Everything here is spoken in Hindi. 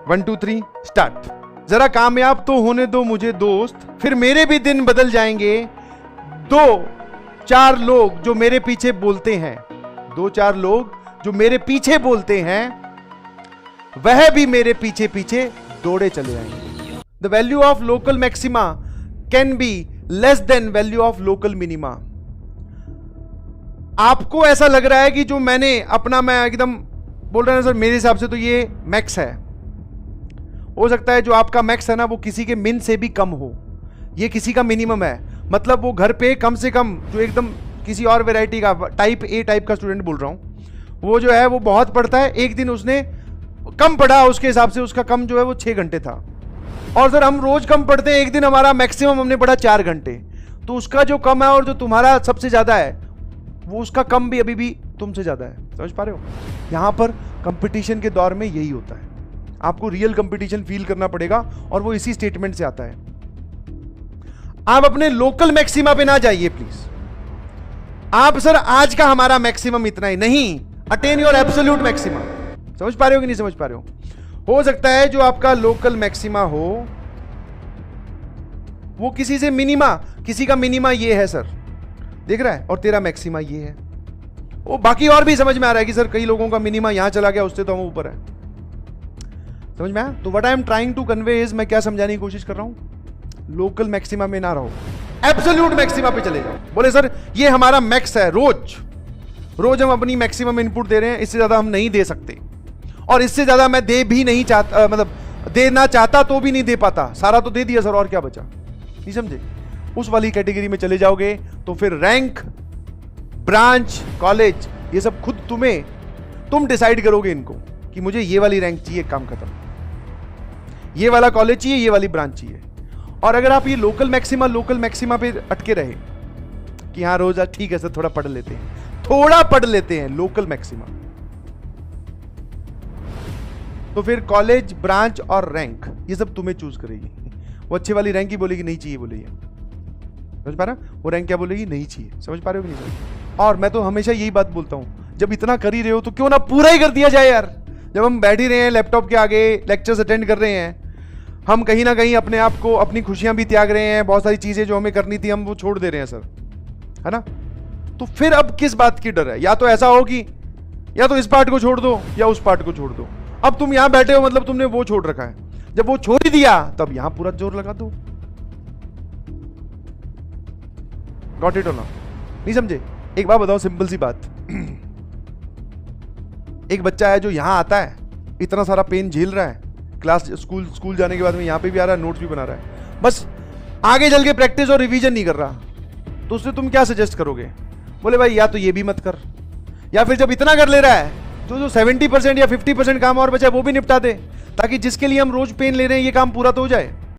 1 2 3 स्टार्ट। जरा कामयाब तो होने दो मुझे दोस्त, फिर मेरे भी दिन बदल जाएंगे। 2-4 लोग जो मेरे पीछे बोलते हैं, 2-4 लोग जो मेरे पीछे बोलते हैं, वह भी मेरे पीछे पीछे दौड़े चले आएंगे। The value of local maxima can be less than value of local minima. आपको ऐसा लग रहा है कि जो मैंने अपना, मैं एकदम बोल रहा हूं सर, मेरे हिसाब से तो ये मैक्स है। हो सकता है जो आपका मैक्स है ना वो किसी के मिन से भी कम हो, ये किसी का मिनिमम है। मतलब वो घर पे कम से कम जो एकदम किसी और वैरायटी का टाइप ए टाइप का स्टूडेंट बोल रहा हूं, वो जो है वो बहुत पढ़ता है, एक दिन उसने कम पढ़ा, उसके हिसाब से उसका कम जो है वो 6 घंटे था। और सर हम रोज कम पढ़ते हैं, एक दिन हमारा मैक्सिमम हमने पढ़ा 4 घंटे, तो उसका जो कम है और जो तुम्हारा सबसे ज्यादा है वो उसका कम भी अभी भी तुमसे ज्यादा है। समझ पा रहे हो? यहां पर कंपटीशन के दौर में यही होता है, आपको रियल कंपटीशन फील करना पड़ेगा और वो इसी स्टेटमेंट से आता है। आप अपने लोकल मैक्सिमा पे ना जाइए प्लीज। आप सर आज का हमारा मैक्सिमम इतना ही नहीं, अटेन योर एब्सोल्यूट मैक्सिमा। समझ पा रहे हो कि नहीं समझ पा रहे हो सकता है जो आपका लोकल मैक्सिमा हो वो किसी से मिनिमा, किसी का मिनिमा ये है सर, देख रहा है, और तेरा मैक्सिमा ये है। वो बाकी और भी समझ में आ रहा है कि सर कई लोगों का मिनिमा यहां चला गया, उससे तो हम ऊपर है। समझ में आया? तो what I am trying to convey is, मैं क्या समझाने की कोशिश कर रहा हूं, लोकल मैक्सिमा में ना रहो, एब्सोल्यूट मैक्सिमा पे चले जाओ। बोले सर ये हमारा मैक्स है, रोज हम अपनी मैक्सिमम इनपुट दे रहे हैं, इससे ज्यादा हम नहीं दे सकते, और इससे ज्यादा मैं दे भी नहीं चाहता, मतलब देना चाहता तो भी नहीं दे पाता, सारा तो दे दिया सर, और क्या बचा। नहीं समझे? उस वाली कैटेगरी में चले जाओगे तो फिर रैंक, ब्रांच, कॉलेज, ये सब खुद तुम डिसाइड करोगे इनको कि मुझे ये वाली रैंक चाहिए, काम खत्म, ये वाला कॉलेज चाहिए, ये वाली ब्रांच चाहिए। और अगर आप ये लोकल मैक्सिमा पे अटके रहे कि हाँ रोज ठीक है सर थोड़ा पढ़ लेते हैं लोकल मैक्सिमा, तो फिर कॉलेज, ब्रांच और रैंक ये सब तुम्हें चूज करेगी। वो अच्छी वाली रैंक ही बोलेगी नहीं चाहिए, बोलेगी। समझ पा रहे हो? वो रैंक क्या बोलेगी? नहीं चाहिए। समझ पा रहे हो कि नहीं समझ? और मैं तो हमेशा यही बात बोलता हूं, जब इतना कर ही रहे हो तो क्यों ना पूरा ही कर दिया जाए यार। जब हम बैठ ही रहे हैं लैपटॉप के आगे, लेक्चर्स अटेंड कर रहे हैं, हम कहीं ना कहीं अपने आप को, अपनी खुशियां भी त्याग रहे हैं, बहुत सारी चीजें जो हमें करनी थी हम वो छोड़ दे रहे हैं सर, है ना? तो फिर अब किस बात की डर है? या तो ऐसा हो कि या तो इस पार्ट को छोड़ दो या उस पार्ट को छोड़ दो। अब तुम यहां बैठे हो मतलब तुमने वो छोड़ रखा है, जब वो छोड़ ही दिया तब यहां पूरा जोर लगा दो। गॉट इट और नॉट? नहीं समझे? एक बात बताओ, सिंपल सी बात, एक बच्चा है जो यहां आता है, इतना सारा पेन झेल रहा है, क्लास स्कूल जाने के बाद में यहां पे भी आ रहा है, नोट्स भी बना रहा है, बस आगे चल के प्रैक्टिस और रिवीजन नहीं कर रहा, तो उससे तुम क्या सजेस्ट करोगे? बोले भाई या तो ये भी मत कर, या फिर जब इतना कर ले रहा है तो जो 70% या 50% काम और बचा है वो भी निपटा दे, ताकि जिसके लिए हम रोज पेन ले रहे हैं ये काम पूरा तो हो जाए।